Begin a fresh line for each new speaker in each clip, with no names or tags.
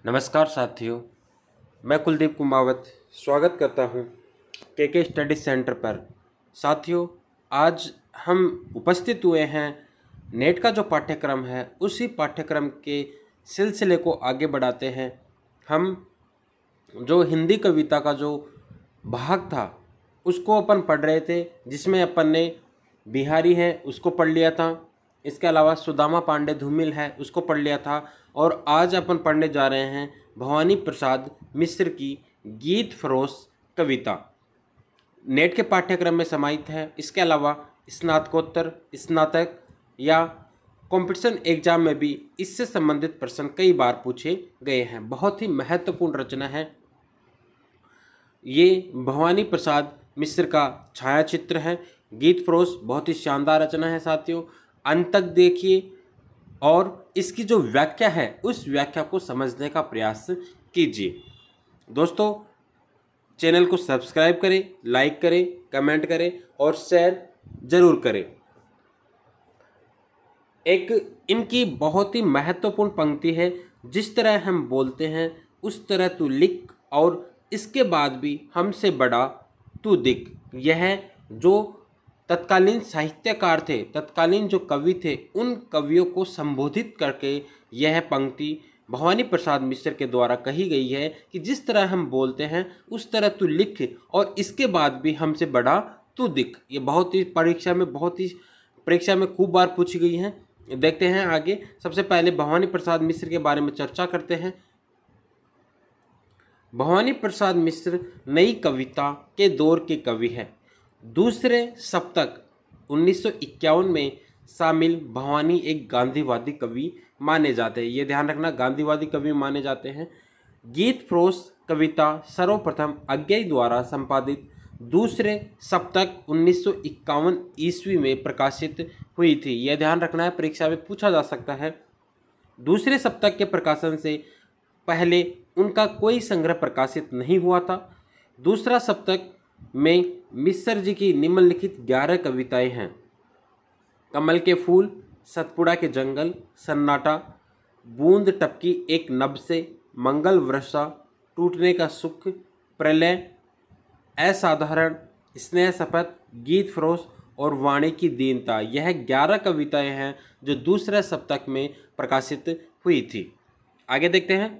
नमस्कार साथियों, मैं कुलदीप कुमावत स्वागत करता हूं के स्टडी सेंटर पर। साथियों, आज हम उपस्थित हुए हैं नेट का जो पाठ्यक्रम है उसी पाठ्यक्रम के सिलसिले को आगे बढ़ाते हैं। हम जो हिंदी कविता का जो भाग था उसको अपन पढ़ रहे थे, जिसमें अपन ने बिहारी है उसको पढ़ लिया था। इसके अलावा सुदामा पांडे धूमिल है उसको पढ़ लिया था। और आज अपन पढ़ने जा रहे हैं भवानी प्रसाद मिश्र की गीत फरोश कविता। नेट के पाठ्यक्रम में समाहित है। इसके अलावा स्नातकोत्तर, स्नातक या कंपटीशन एग्जाम में भी इससे संबंधित प्रश्न कई बार पूछे गए हैं। बहुत ही महत्वपूर्ण रचना है। ये भवानी प्रसाद मिश्र का छायाचित्र है। गीत फरोश बहुत ही शानदार रचना है साथियों, अंत तक देखिए और इसकी जो व्याख्या है उस व्याख्या को समझने का प्रयास कीजिए। दोस्तों, चैनल को सब्सक्राइब करें, लाइक करें, कमेंट करें और शेयर जरूर करें। एक इनकी बहुत ही महत्वपूर्ण पंक्ति है, जिस तरह हम बोलते हैं उस तरह तू लिख और इसके बाद भी हमसे बड़ा तू दिख। यह जो तत्कालीन साहित्यकार थे, तत्कालीन जो कवि थे, उन कवियों को संबोधित करके यह पंक्ति भवानी प्रसाद मिश्र के द्वारा कही गई है कि जिस तरह हम बोलते हैं उस तरह तू लिख और इसके बाद भी हमसे बड़ा तू दिख। ये बहुत ही परीक्षा में खूब बार पूछी गई है। देखते हैं आगे। सबसे पहले भवानी प्रसाद मिश्र के बारे में चर्चा करते हैं। भवानी प्रसाद मिश्र नई कविता के दौर के कवि हैं। दूसरे सप्तक 1951 में शामिल भवानी एक गांधीवादी कवि माने जाते हैं। ये ध्यान रखना, गांधीवादी कवि माने जाते हैं। गीत फरोश कविता सर्वप्रथम अज्ञेय द्वारा संपादित दूसरे सप्तक 1951 ईस्वी में प्रकाशित हुई थी। यह ध्यान रखना है, परीक्षा में पूछा जा सकता है। दूसरे सप्तक के प्रकाशन से पहले उनका कोई संग्रह प्रकाशित नहीं हुआ था। दूसरा सप्तक में मिश्र जी की निम्नलिखित 11 कविताएं हैं। कमल के फूल, सतपुड़ा के जंगल, सन्नाटा, बूंद टपकी एक नभ से, मंगल वर्षा, टूटने का सुख, प्रलय, असाधारण, स्नेह शपथ, गीत फरोश और वाणी की दीनता। यह 11 कविताएं हैं जो दूसरे सप्तक में प्रकाशित हुई थी। आगे देखते हैं।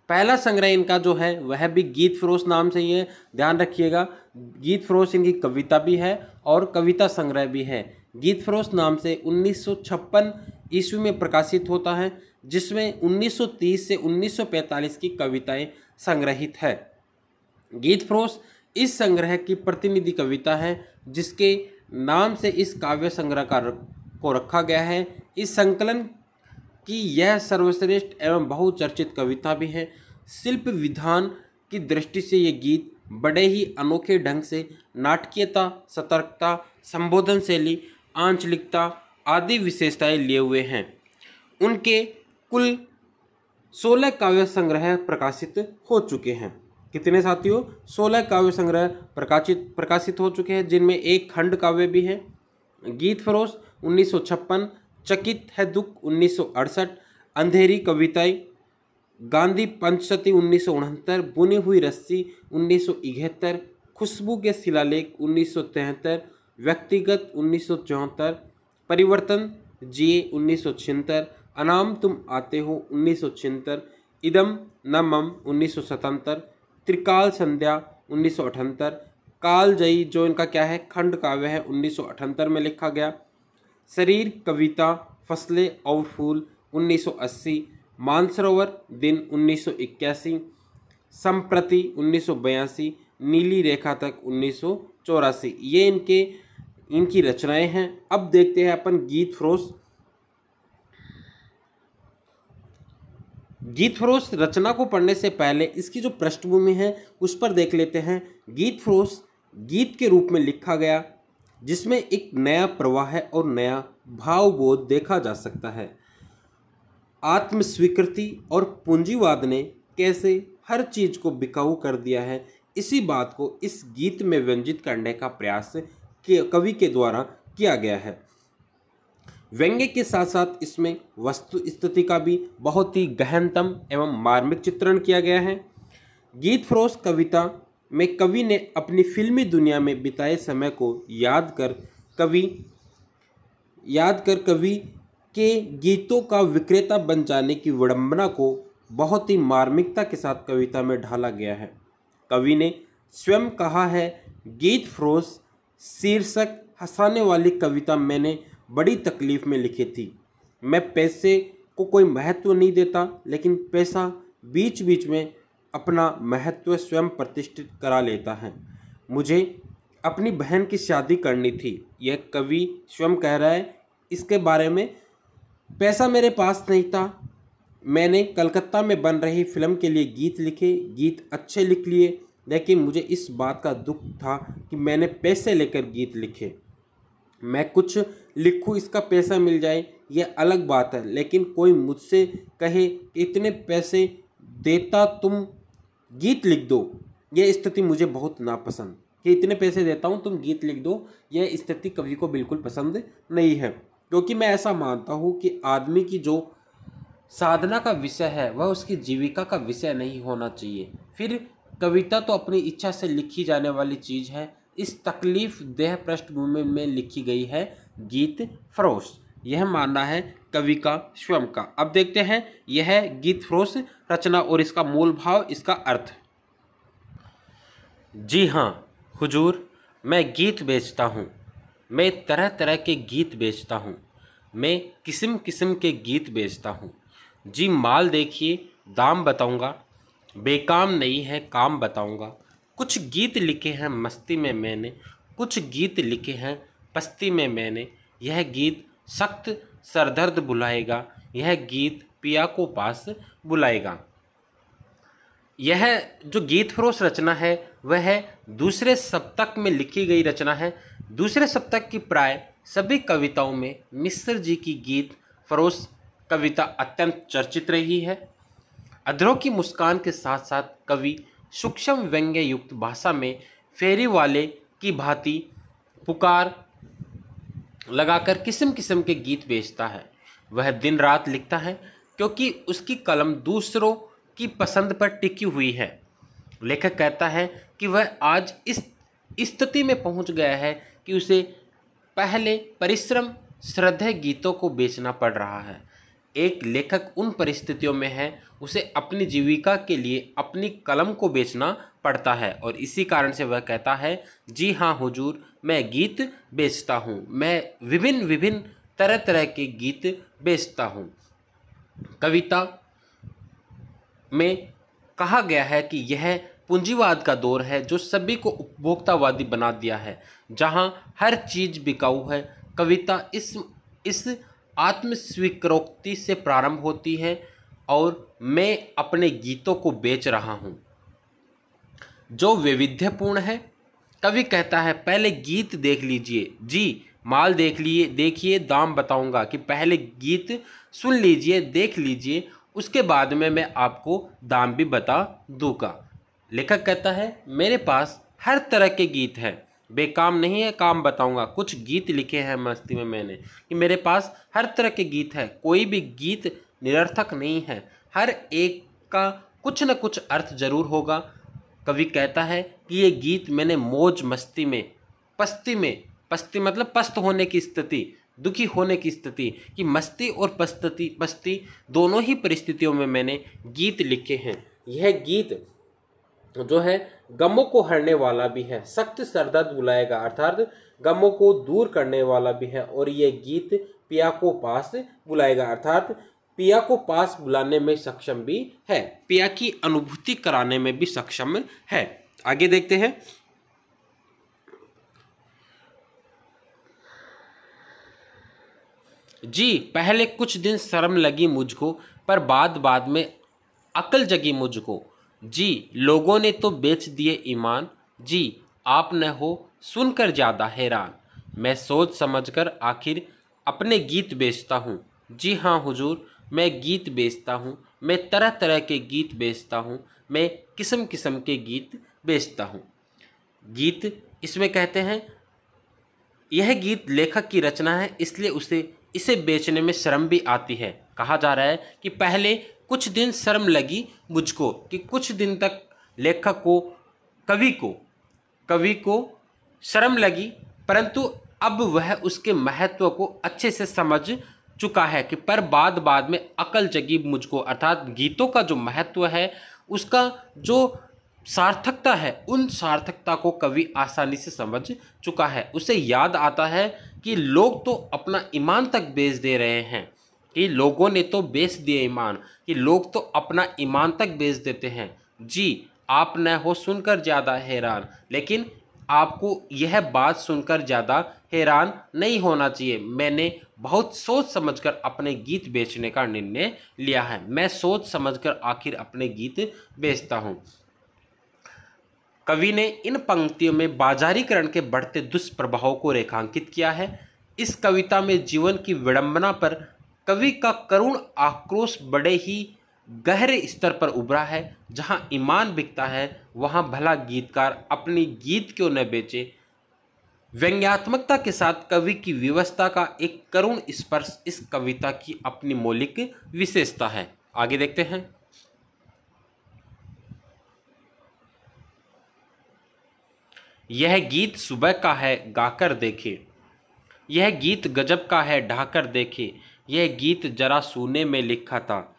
पहला संग्रह इनका जो है वह भी गीत फरोश नाम से ही है। ध्यान रखिएगा, गीत फरोश इनकी कविता भी है और कविता संग्रह भी है। गीत फरोश नाम से 1956 ईस्वी में प्रकाशित होता है, जिसमें 1930 से 1945 की कविताएं संग्रहित है। गीत फरोश इस संग्रह की प्रतिनिधि कविता है, जिसके नाम से इस काव्य संग्रह को रखा गया है। इस संकलन कि यह सर्वश्रेष्ठ एवं बहुचर्चित कविता भी है। शिल्प विधान की दृष्टि से ये गीत बड़े ही अनोखे ढंग से नाटकीयता, सतर्कता, संबोधन शैली, आंचलिकता आदि विशेषताएं लिए हुए हैं। उनके कुल 16 काव्य संग्रह प्रकाशित हो चुके हैं। कितने साथियों? 16 काव्य संग्रह प्रकाशित हो चुके हैं, जिनमें एक खंड काव्य भी है। गीत फरोश 1956, चकित है दुख 1968, अंधेरी कविताएं, गांधी पंचशती 1969, बुनी हुई रस्सी 1971, खुशबू के शिलालेख 1973, व्यक्तिगत 1974, परिवर्तन जिए 1976, अनाम तुम आते हो 1976, इदम न मम 1977, त्रिकाल संध्या 1978, कालजयी जो इनका क्या है खंड काव्य है 1978 में लिखा गया, शरीर कविता फसलें और फूल 1980, मानसरोवर दिन 1981, संप्रति 1982, नीली रेखा तक 1984। ये इनकी रचनाएं हैं। अब देखते हैं अपन गीत फरोश। गीत फरोश रचना को पढ़ने से पहले इसकी जो पृष्ठभूमि है उस पर देख लेते हैं। गीत फरोश गीत के रूप में लिखा गया, जिसमें एक नया प्रवाह है और नया भावबोध देखा जा सकता है। आत्मस्वीकृति और पूंजीवाद ने कैसे हर चीज को बिकाऊ कर दिया है, इसी बात को इस गीत में व्यंजित करने का प्रयास कवि के द्वारा किया गया है। व्यंग्य के साथ साथ इसमें वस्तु स्थिति का भी बहुत ही गहनतम एवं मार्मिक चित्रण किया गया है। गीत फरोश कविता में कवि ने अपनी फिल्मी दुनिया में बिताए समय को याद कर कवि के गीतों का विक्रेता बन जाने की विडंबना को बहुत ही मार्मिकता के साथ कविता में ढाला गया है। कवि ने स्वयं कहा है, गीत फरोश शीर्षक हंसाने वाली कविता मैंने बड़ी तकलीफ में लिखी थी। मैं पैसे को कोई महत्व नहीं देता, लेकिन पैसा बीच बीच में अपना महत्व स्वयं प्रतिष्ठित करा लेता है। मुझे अपनी बहन की शादी करनी थी, यह कवि स्वयं कह रहा है। इसके बारे में पैसा मेरे पास नहीं था, मैंने कलकत्ता में बन रही फिल्म के लिए गीत लिखे, गीत अच्छे लिख लिए, लेकिन मुझे इस बात का दुख था कि मैंने पैसे लेकर गीत लिखे। मैं कुछ लिखूं, इसका पैसा मिल जाए, यह अलग बात है, लेकिन कोई मुझसे कहे इतने पैसे देता तुम गीत लिख दो, यह स्थिति मुझे बहुत नापसंद। कि इतने पैसे देता हूँ तुम गीत लिख दो, यह स्थिति कवि को बिल्कुल पसंद नहीं है। क्योंकि मैं ऐसा मानता हूँ कि आदमी की जो साधना का विषय है वह उसकी जीविका का विषय नहीं होना चाहिए। फिर कविता तो अपनी इच्छा से लिखी जाने वाली चीज़ है। इस तकलीफ देह पृष्ठभूमि में लिखी गई है गीत फरोश, यह मानना है कवि का स्वयं का। अब देखते हैं यह है गीत फरोश रचना और इसका मूल भाव, इसका अर्थ। जी हाँ हुजूर, मैं गीत बेचता हूँ, मैं तरह तरह के गीत बेचता हूँ, मैं किस्म किस्म के गीत बेचता हूँ। जी माल देखिए, दाम बताऊँगा, बेकाम नहीं है काम बताऊँगा। कुछ गीत लिखे हैं मस्ती में मैंने, कुछ गीत लिखे हैं पस्ती में मैंने। यह गीत सख्त सरदर्द बुलाएगा, यह गीत पिया को पास बुलाएगा। यह जो गीत फरोश रचना है वह दूसरे सप्तक में लिखी गई रचना है। दूसरे सप्तक की प्राय सभी कविताओं में मिश्र जी की गीत फरोश कविता अत्यंत चर्चित रही है। अधरों की मुस्कान के साथ साथ कवि सूक्ष्म व्यंग्य युक्त भाषा में फेरी वाले की भांति पुकार लगाकर किस्म किस्म के गीत बेचता है। वह दिन रात लिखता है क्योंकि उसकी कलम दूसरों की पसंद पर टिकी हुई है। लेखक कहता है कि वह आज इस स्थिति में पहुंच गया है कि उसे पहले परिश्रम श्रद्धेय गीतों को बेचना पड़ रहा है। एक लेखक उन परिस्थितियों में है, उसे अपनी जीविका के लिए अपनी कलम को बेचना पड़ता है, और इसी कारण से वह कहता है, जी हाँ हुजूर, मैं गीत बेचता हूँ, मैं विभिन्न विभिन्न तरह तरह के गीत बेचता हूँ। कविता में कहा गया है कि यह पूंजीवाद का दौर है जो सभी को उपभोक्तावादी बना दिया है, जहाँ हर चीज़ बिकाऊ है। कविता इस आत्मस्वीकारोक्ति से प्रारंभ होती है और मैं अपने गीतों को बेच रहा हूँ जो वैविध्यपूर्ण है। कवि कहता है, पहले गीत देख लीजिए, जी माल देखिए दाम बताऊंगा, कि पहले गीत सुन लीजिए, देख लीजिए, उसके बाद में मैं आपको दाम भी बता दूंगा। लेखक कहता है, मेरे पास हर तरह के गीत हैं, बेकाम नहीं है काम बताऊंगा। कुछ गीत लिखे हैं मस्ती में मैंने, कि मेरे पास हर तरह के गीत हैं, कोई भी गीत निरर्थक नहीं है, हर एक का कुछ न कुछ अर्थ जरूर होगा। कवि कहता है कि ये गीत मैंने मौज मस्ती में, पस्ती मतलब पस्त होने की स्थिति, दुखी होने की स्थिति, कि मस्ती और पस्ती दोनों ही परिस्थितियों में मैंने गीत लिखे हैं। यह गीत जो है गमों को हरने वाला भी है, सख्त सरदर्द बुलाएगा, अर्थात गमों को दूर करने वाला भी है, और यह गीत पिया को पास बुलाएगा, अर्थात पिया को पास बुलाने में सक्षम भी है, पिया की अनुभूति कराने में भी सक्षम है। आगे देखते हैं। जी पहले कुछ दिन शर्म लगी मुझको, पर बाद में अकल जगी मुझको। जी लोगों ने तो बेच दिए ईमान, जी आप न हो सुनकर ज़्यादा हैरान। मैं सोच समझकर आखिर अपने गीत बेचता हूँ। जी हाँ हुजूर, मैं गीत बेचता हूँ, मैं तरह तरह के गीत बेचता हूँ, मैं किस्म किस्म के गीत बेचता हूँ। गीत इसमें कहते हैं, यह गीत लेखक की रचना है, इसलिए उसे इसे बेचने में शर्म भी आती है। कहा जा रहा है कि पहले कुछ दिन शर्म लगी मुझको, कि कुछ दिन तक लेखक को, कवि को शर्म लगी, परंतु अब वह उसके महत्व को अच्छे से समझ चुका है कि पर बाद में अकल जगी मुझको, अर्थात गीतों का जो महत्व है, उसका जो सार्थकता है, उन सार्थकता को कवि आसानी से समझ चुका है। उसे याद आता है कि लोग तो अपना ईमान तक बेच दे रहे हैं, कि लोगों ने तो बेच दिए ईमान, कि लोग तो अपना ईमान तक बेच देते हैं। जी, आप न हो सुनकर ज़्यादा हैरान, लेकिन आपको यह बात सुनकर ज़्यादा हैरान नहीं होना चाहिए। मैंने बहुत सोच समझकर अपने गीत बेचने का निर्णय लिया है। मैं सोच समझकर आखिर अपने गीत बेचता हूँ। कवि ने इन पंक्तियों में बाजारीकरण के बढ़ते दुष्प्रभाव को रेखांकित किया है। इस कविता में जीवन की विडंबना पर कवि का करुण आक्रोश बड़े ही गहरे स्तर पर उभरा है। जहां ईमान बिकता है, वहां भला गीतकार अपनी गीत क्यों न बेचे। व्यंग्यात्मकता के साथ कवि की व्यवस्था का एक करुण स्पर्श इस कविता की अपनी मौलिक विशेषता है। आगे देखते हैं। यह गीत सुबह का है, गाकर देखे। यह गीत गजब का है, ढाकर देखे। यह गीत जरा सूने में लिखा था।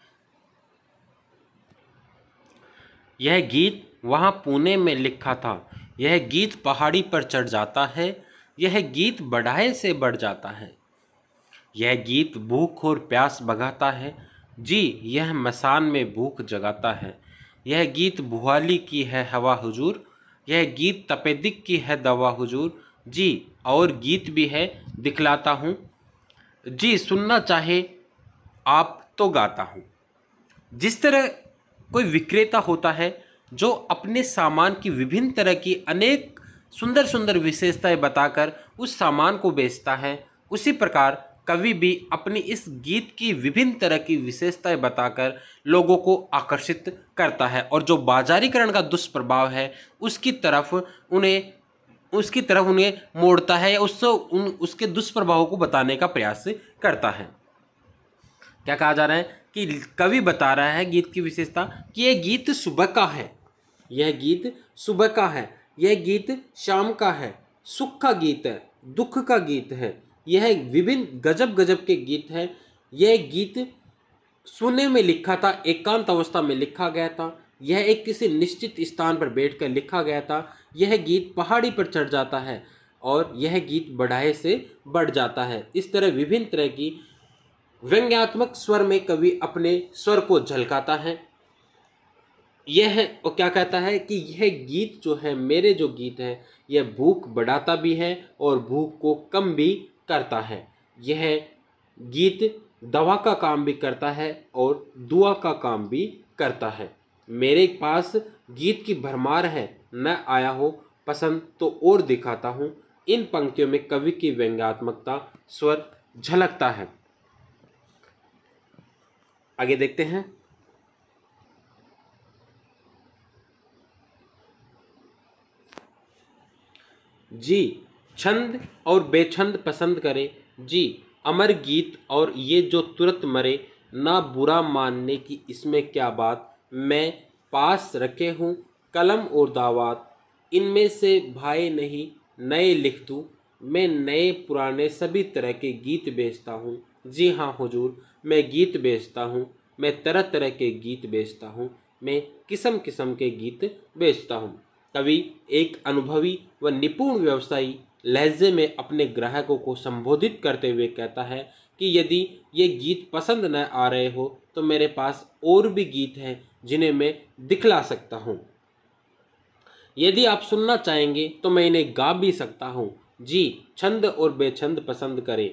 यह गीत वहाँ पुणे में लिखा था। यह गीत पहाड़ी पर चढ़ जाता है। यह गीत बढ़ाए से बढ़ जाता है। यह गीत भूख और प्यास भगाता है। जी, यह मसान में भूख जगाता है। यह गीत भुआली की है हवा हुजूर। यह गीत तपेदिक की है दवा हुजूर। जी, और गीत भी है, दिखलाता हूँ। जी, सुनना चाहे आप तो गाता हूँ। जिस तरह कोई विक्रेता होता है जो अपने सामान की विभिन्न तरह की अनेक सुंदर सुंदर विशेषताएं बताकर उस सामान को बेचता है, उसी प्रकार कवि भी अपनी इस गीत की विभिन्न तरह की विशेषताएं बताकर लोगों को आकर्षित करता है, और जो बाजारीकरण का दुष्प्रभाव है उसकी तरफ उन्हें मोड़ता है, या उसके दुष्प्रभावों को बताने का प्रयास करता है। क्या कहा जा रहा है कि कवि बता रहा है गीत की विशेषता, कि यह गीत सुबह का है, यह गीत सुबह का है, यह गीत शाम का है, सुख का गीत है, दुख का गीत है, यह विभिन्न गजब गजब के गीत हैं। यह गीत सुने में लिखा था, एकांत अवस्था में लिखा गया था। यह एक किसी निश्चित स्थान पर बैठकर लिखा गया था। यह गीत पहाड़ी पर चढ़ जाता है, और यह गीत बढ़ाए से बढ़ जाता है। इस तरह विभिन्न तरह की व्यंग्यात्मक स्वर में कवि अपने स्वर को झलकाता है। यह और क्या कहता है कि यह गीत जो है, मेरे जो गीत है, यह भूख बढ़ाता भी है और भूख को कम भी करता है। यह गीत दवा का काम भी करता है और दुआ का काम भी करता है। मेरे पास गीत की भरमार है, न आया हो पसंद तो और दिखाता हूँ। इन पंक्तियों में कवि की व्यंग्यात्मकता स्वर झलकता है। आगे देखते हैं। जी, छंद और बेछंद पसंद करें। जी, अमर गीत और ये जो तुरंत मरे, ना बुरा मानने की इसमें क्या बात। मैं पास रखे हूँ कलम और दावात, इनमें से भाई नहीं नए लिख दूँ। मैं नए पुराने सभी तरह के गीत बेचता हूँ। जी हाँ हुजूर, मैं गीत बेचता हूँ। मैं तरह तरह के गीत बेचता हूँ। मैं किस्म किस्म के गीत बेचता हूँ। कवि एक अनुभवी व निपुण व्यवसायी लहजे में अपने ग्राहकों को संबोधित करते हुए कहता है कि यदि ये गीत पसंद न आ रहे हो तो मेरे पास और भी गीत हैं जिन्हें मैं दिखला सकता हूँ। यदि आप सुनना चाहेंगे तो मैं इन्हें गा भी सकता हूँ। जी, छंद और बेछंद पसंद करें,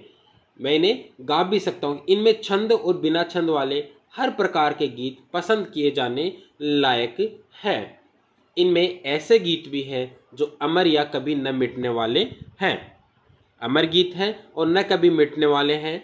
मैं इन्हें गा भी सकता हूँ। इनमें छंद और बिना छंद वाले हर प्रकार के गीत पसंद किए जाने लायक है। इनमें ऐसे गीत भी हैं जो अमर या कभी न मिटने वाले हैं, अमर गीत हैं और न कभी मिटने वाले हैं।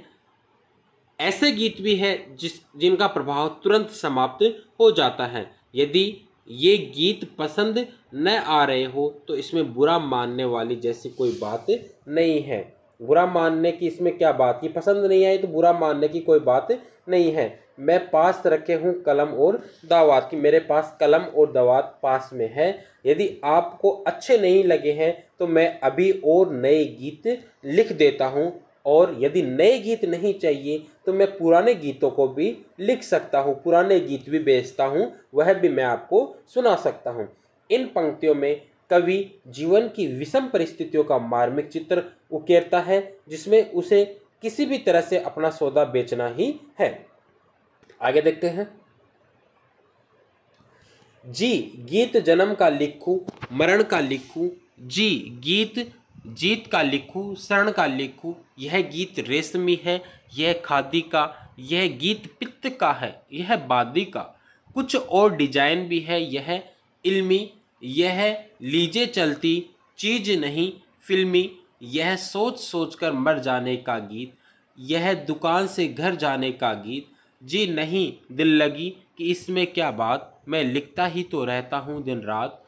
ऐसे गीत भी हैं जिनका प्रभाव तुरंत समाप्त हो जाता है। यदि ये गीत पसंद न आ रहे हो तो इसमें बुरा मानने वाली जैसी कोई बात नहीं है। बुरा मानने की इसमें क्या बात, ये पसंद नहीं आई तो बुरा मानने की कोई बात नहीं है। मैं पास रखे हूँ कलम और दावात, कि मेरे पास कलम और दावात पास में है। यदि आपको अच्छे नहीं लगे हैं तो मैं अभी और नए गीत लिख देता हूँ, और यदि नए गीत नहीं चाहिए तो मैं पुराने गीतों को भी लिख सकता हूँ, पुराने गीत भी बेचता हूँ, वह भी मैं आपको सुना सकता हूँ। इन पंक्तियों में कवि जीवन की विषम परिस्थितियों का मार्मिक चित्र उकेरता है, जिसमें उसे किसी भी तरह से अपना सौदा बेचना ही है। आगे देखते हैं। जी गीत जन्म का लिखूं मरण का लिखूं, जी गीत जीत का लिखूं शरण का लिखूं। यह गीत रेशमी है, यह खादी का, यह गीत पित्त का है, यह बादी का। कुछ और डिजाइन भी है, यह इल्मी, यह लीजे चलती चीज नहीं फिल्मी। यह सोच सोच कर मर जाने का गीत, यह दुकान से घर जाने का गीत। जी नहीं दिल लगी कि इसमें क्या बात, मैं लिखता ही तो रहता हूँ दिन रात।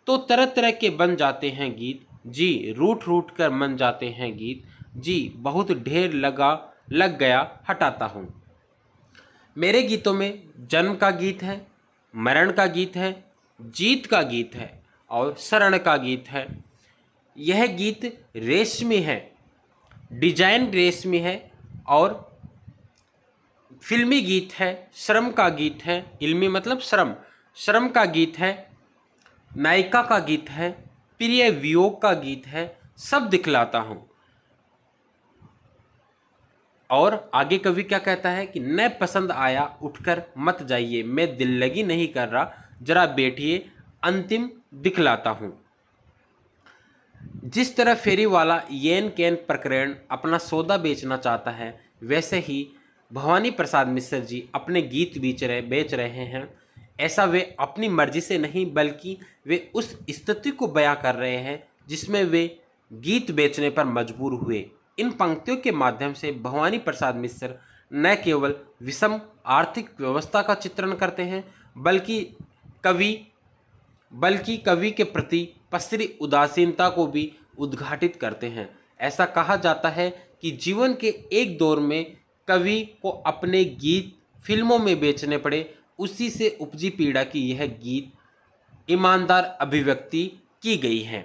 तो तरह तरह के बन जाते हैं गीत, जी रूठ रूठ कर मन जाते हैं गीत। जी बहुत ढेर लग गया हटाता हूँ। मेरे गीतों में जन्म का गीत है, मरण का गीत है, जीत का गीत है और शरण का गीत है। यह गीत रेशमी है, डिजाइन रेशमी है और फिल्मी गीत है, श्रम का गीत है, इल्मी मतलब श्रम, श्रम का गीत है, नायिका का गीत है, प्रिय वियोग का गीत है, सब दिखलाता हूँ। और आगे कवि क्या कहता है कि न पसंद आया उठकर मत जाइए, मैं दिल लगी नहीं कर रहा, जरा बैठिए अंतिम दिखलाता हूँ। जिस तरह फेरी वाला येन केन प्रकरण अपना सौदा बेचना चाहता है, वैसे ही भवानी प्रसाद मिश्र जी अपने गीत बेच रहे हैं। ऐसा वे अपनी मर्जी से नहीं, बल्कि वे उस स्थिति को बयां कर रहे हैं जिसमें वे गीत बेचने पर मजबूर हुए। इन पंक्तियों के माध्यम से भवानी प्रसाद मिश्र न केवल विषम आर्थिक व्यवस्था का चित्रण करते हैं, बल्कि कवि के प्रति पसरी उदासीनता को भी उद्घाटित करते हैं। ऐसा कहा जाता है कि जीवन के एक दौर में कवि को अपने गीत फिल्मों में बेचने पड़े, उसी से उपजी पीड़ा की यह गीत ईमानदार अभिव्यक्ति की गई है।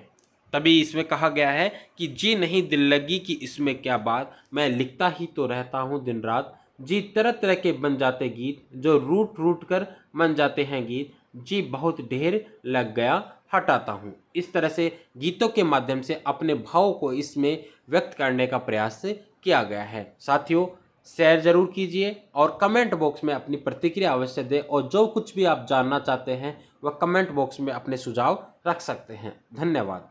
तभी इसमें कहा गया है कि जी नहीं दिल लगी कि इसमें क्या बात, मैं लिखता ही तो रहता हूँ दिन रात। जी तरह तरह के बन जाते गीत, जो रूट रूट कर मन जाते हैं गीत। जी बहुत ढेर लग गया हटाता हूँ। इस तरह से गीतों के माध्यम से अपने भाव को इसमें व्यक्त करने का प्रयास किया गया है। साथियों शेयर जरूर कीजिए और कमेंट बॉक्स में अपनी प्रतिक्रिया अवश्य दें, और जो कुछ भी आप जानना चाहते हैं वह कमेंट बॉक्स में अपने सुझाव रख सकते हैं। धन्यवाद।